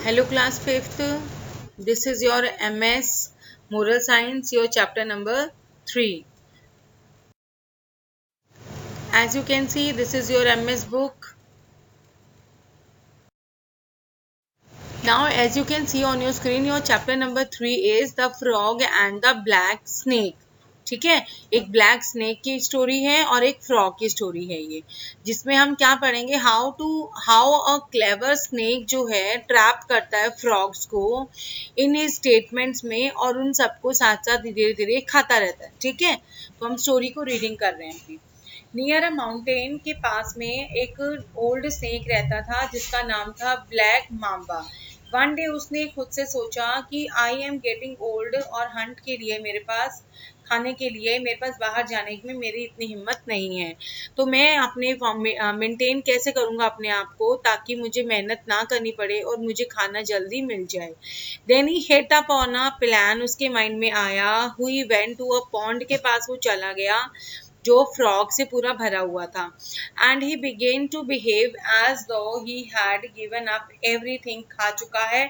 Hello class 5th, this is your MS Moral Science, your chapter number 3. As you can see, this is your MS book. Now as you can see on your screen, your chapter number 3 is The Frog and the Black Snake. ठीक है, एक black snake की story है और एक frog की story है ये, जिसमें हम क्या पढ़ेंगे हाउ अ क्लेवर स्नेक जो है ट्रैप करता है फ्रॉग्स को इन हिज स्टेटमेंट्स में और उन सबको साथ साथ धीरे धीरे खाता रहता है। ठीक है, तो हम स्टोरी को रीडिंग कर रहे हैं अभी। नियर अ माउंटेन के पास में एक ओल्ड स्नेक रहता था जिसका नाम था ब्लैक माम्बा। वन डे उसने खुद से सोचा कि आई एम गेटिंग ओल्ड और हंट के लिए मेरे पास खाने के लिए मेरे पास बाहर जाने में मेरी इतनी हिम्मत नहीं है, तो मैं अपने मेंटेन कैसे करूंगा अपने आप को ताकि मुझे मेहनत ना करनी पड़े और मुझे खाना जल्दी मिल जाए। Then he hit up on a plan, उसके माइंड में आया। हुई वेंट टू अ पॉन्ड, के पास वो चला गया जो फ्रॉग से पूरा भरा हुआ था। And he began to behave as though he had given up everything, खा चुका है।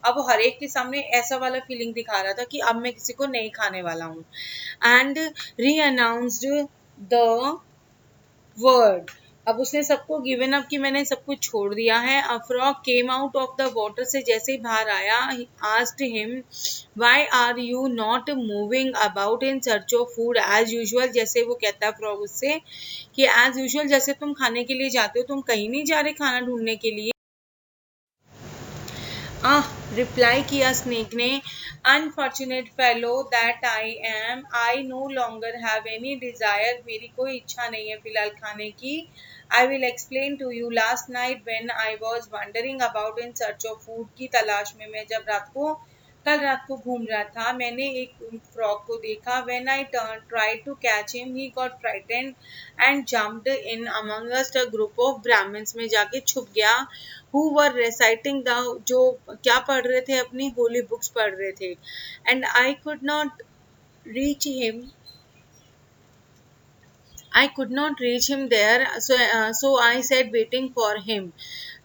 अब वो हर एक के सामने ऐसा वाला फीलिंग दिखा रहा था कि अब मैं किसी को नहीं खाने वाला हूँ। And re announced the word, अब उसने सबको गिवन अप कि मैंने सब कुछ छोड़ दिया है। A frog came out of the water, से जैसे ही बाहर आया, asked him why are you not moving about in search of food as usual, जैसे वो कहता है फ्रॉग उससे कि एज यूजुअल जैसे तुम खाने के लिए जाते हो, तुम कहीं नहीं जा रहे खाना ढूंढने के लिए। रिप्लाई किया स्नेक ने, unfortunate fellow that I am, I no longer have any desire, मेरी कोई इच्छा नहीं है फिलहाल खाने की। I will explain to you, last night when I was wandering about in search of food, की तलाश में मैं जब कल रात को घूम रहा था, मैंने एक फ्रॉग को देखा। When I tried to catch him he got frightened and jumped in amongst a group of Brahmins, में जाके छुप गया। हु वर रेसाइटिंग द, जो क्या पढ़ रहे थे, अपनी होली बुक्स पढ़ रहे थे। And I could not reach him, I could not reach him there, so I said waiting for him,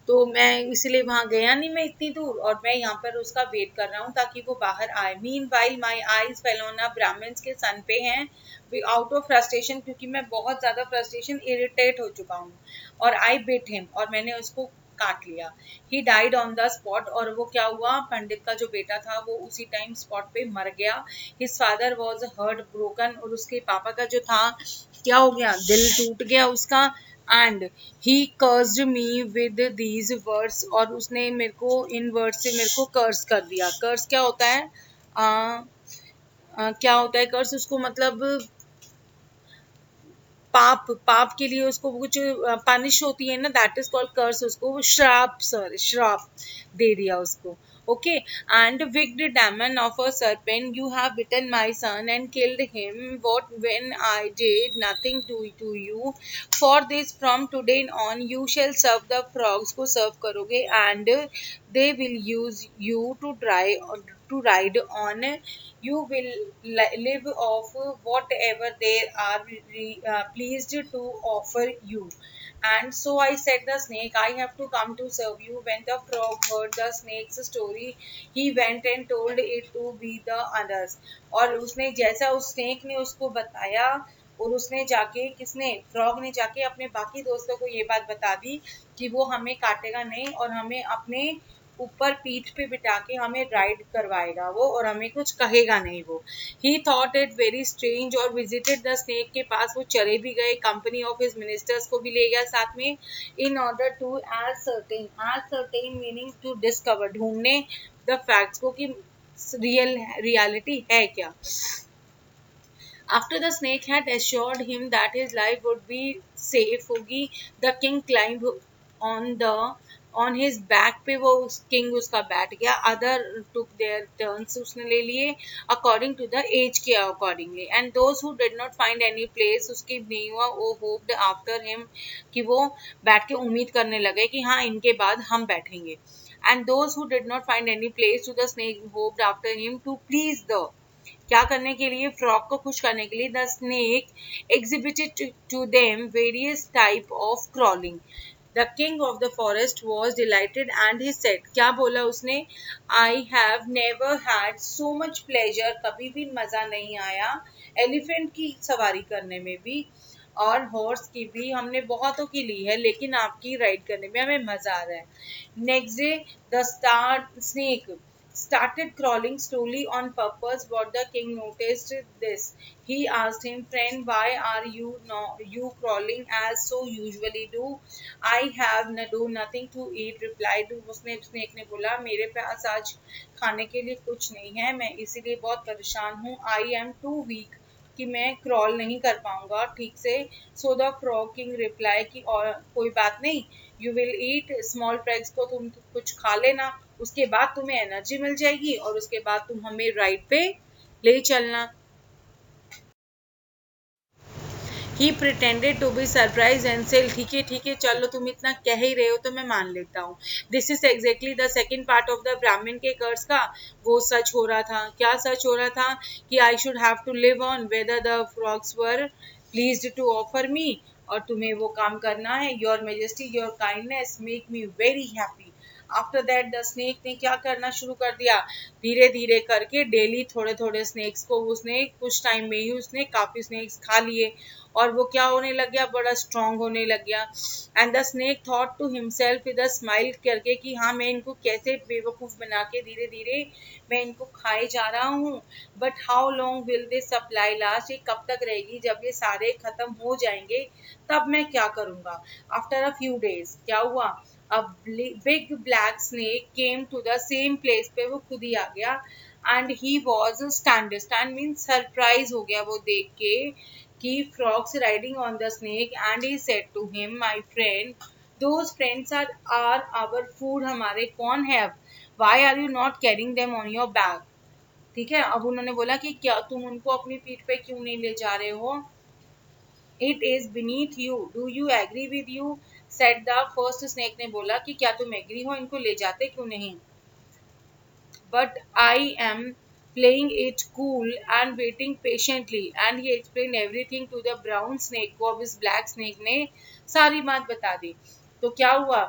तो मैं इसलिए वहां गया नहीं मैं इतनी दूर, और मैं यहाँ पर उसका वेट कर रहा हूँ ताकि वो बाहर आए। Meanwhile my eyes fell on Brahmins के सन पे हैं आउट ऑफ फ्रस्ट्रेशन, क्योंकि मैं बहुत ज्यादा फ्रस्ट्रेशन इरिटेट हो चुका हूँ। और आई बिट हिम, और मैंने उसको काट लिया। He died on the spot, और वो क्या हुआ, पंडित का जो बेटा था वो उसी टाइम स्पॉट पे मर गया। His father was heart broken, और उसके पापा का जो था क्या हो गया, दिल टूट गया उसका। And he cursed me with these words, और उसने मेरे को इन वर्ड से मेरे को कर्स कर दिया। कर्स क्या होता है, क्या होता है कर्स, उसको मतलब पाप, पाप के लिए उसको कुछ पनिश होती है ना, दैट इज कॉल्ड कर्स। उसको श्राप, सॉरी श्राप दे दिया उसको। Okay, and wicked demon of a serpent, you have bitten my son and killed him, what when I did nothing to you, for this from today on you shall serve the frogs, को सर्व करोगे, and they will use you to ride on, you will live off whatever they are pleased to offer you. And so I said the snake, I have to come to serve you. When the frog heard the snake's story, he went and told it to be the others. और उसने जैसा उस snake ने उसको बताया, और उसने जाके, किसने, फ्रॉग ने जाके अपने बाकी दोस्तों को ये बात बता दी कि वो हमें काटेगा नहीं और हमें अपने ऊपर पीठ पे बिठा के हमें राइड करवाएगा वो, और हमें कुछ कहेगा नहीं वो। ही थॉट इट वेरी स्ट्रेंज, और विजिटेड द स्नेक, के पास वो चले भी गए, कंपनी ऑफ हिज मिनिस्टर्स को भी ले गया साथ में। In order to ascertain meaning to discover, ढूंढने द फैक्ट्स को कि रियलिटी है क्या। After the snake had assured him that his life would be safe होगी, the king climbed on his back पे, वो किंग उसका बैठ गया। अदर took their turns, उसने ले लिए according to the age के accordingly, and those who did not find any place, उसकी नहीं हुआ, वो hoped after him, कि वो बैठ के उम्मीद करने लगे कि हाँ इनके बाद हम बैठेंगे। And those who did not find any place to the snake hoped after him to please the, क्या करने के लिए, फ्रॉग को खुश करने के लिए। The snake exhibited to them various type of crawling, the king of the forest was delighted and he said, क्या बोला उसने, I have never had so much pleasure, कभी भी मजा नहीं आया एलिफेंट की सवारी करने में भी और हॉर्स की भी हमने बहुतों की ली है, लेकिन आपकी राइड करने में हमें मजा आ रहा है. Next day the snake started crawling slowly on purpose. What the king noticed this. He asked him, friend, why are you crawling as so usually do? I have do nothing to eat, replied. उसने snake ने बोला, मेरे पास आज खाने के लिए कुछ नहीं है, मैं इसीलिए बहुत परेशान हूँ. I am too weak कि मैं क्रॉल नहीं कर पाऊंगा ठीक से. So the frog king reply कि और कोई बात नहीं, यू विल ईट स्मॉल फ्रैग्स को तुम कुछ खा लेना, उसके बाद तुम्हें एनर्जी मिल जाएगी और उसके बाद तुम हमें राइड पे ले चलना. He pretended to be surprised and said, ठीक है चलो, तुम इतना कह ही रहे हो तो मैं मान लेता हूँ. This is exactly the second part of the ब्राह्मण के कर्ज का. वो सच हो रहा था. क्या सच हो रहा था? कि I should have to live on whether the frogs were pleased to offer me. और तुम्हें वो काम करना है. Your majesty, your kindness make me very happy. After that the snake ने क्या करना शुरू कर दिया, धीरे धीरे करके डेली थोड़े थोड़े स्नेक्स को उसने कुछ टाइम में ही उसने काफी स्नेक्स खा लिए और वो क्या होने लग गया, बड़ा स्ट्रांग होने लग गया. And the snake thought to himself with a smile करके कि हाँ मैं इनको कैसे बेवकूफ बना के धीरे धीरे मैं इनको खाए जा रहा हूँ. But how long will this supply last, ये कब तक रहेगी, जब ये सारे खत्म हो जाएंगे तब मैं क्या करूँगा. आफ्टर अ फ्यू डेज क्या हुआ, a big black snake came to the same place पे वो खुद ही आ गया. and he was stand means surprise हो गया वो देख के कि frogs riding on the snake. and he said to him, my friend, those friends are our food, हमारे कौन है अब, why are you not carrying them on your back. ठीक है, अब उन्होंने बोला कि क्या तुम उनको अपनी पीठ पे क्यों नहीं ले जा रहे हो. It is beneath you. Do you agree with you? said the first snake ने बोला कि क्या तुम एग्री हो, इनको ले जाते क्यों नहीं. But I am playing it cool and waiting patiently. And he explained everything to the brown snake को अब इस black snake ने सारी बात बता दी. तो क्या हुआ,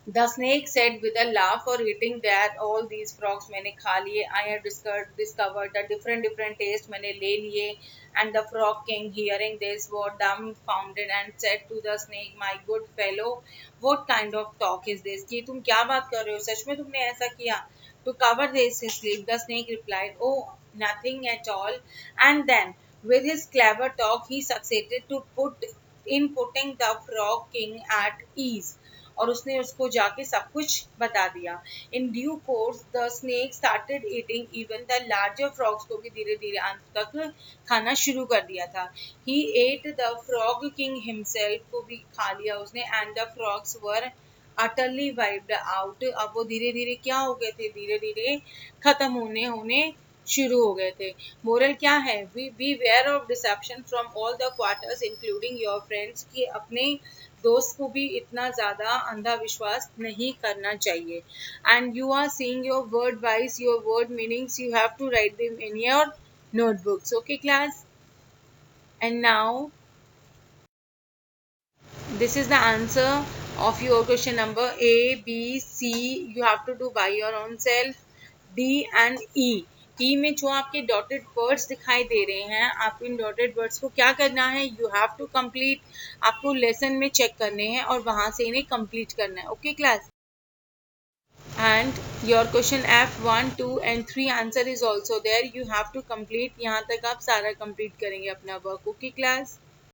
The snake said with a laugh, for eating that all these frogs मैंने खा लिए. I have discovered the different taste मैंने ले लिए. And the frog king hearing this was dumbfounded and said to the snake, my good fellow, what kind of talk is this? कि तुम क्या बात कर रहे हो, सच में तुमने ऐसा किया. To cover his sleep, the snake replied, oh, nothing at all. And then with his clever talk he succeeded to putting the frog king at ease. और उसने उसको जाके सब कुछ बता दिया. In due course the snake started eating even the larger frogs को भी धीरे धीरे अंत तक खाना शुरू कर दिया था. He ate the frog king himself को भी खा लिया उसने. And the frogs were utterly wiped out. अब वो धीरे धीरे क्या हो गए थे, धीरे धीरे खत्म होने शुरू हो गए थे. मोरल क्या है, we were of deception from all the quarters including your friends, कि अपने दोस्त को भी इतना ज़्यादा अंधा विश्वास नहीं करना चाहिए. And you are seeing your word wise, your word meanings, you have to write them in your notebooks. Okay class, and now this is the answer of your question number A, B, C. You have to do by your own self. D and E. ई में जो आपके dotted words दिखाई दे रहे हैं, आप इन dotted words को क्या करना है, यू हैव टू कंप्लीट. आपको लेसन में चेक करने हैं और वहां से इन्हें कंप्लीट करना है. Okay class, and your question F1, 2 and 3 answer is also there. You have to complete. यहाँ तक आप सारा कंप्लीट करेंगे अपना वर्क. Okay class.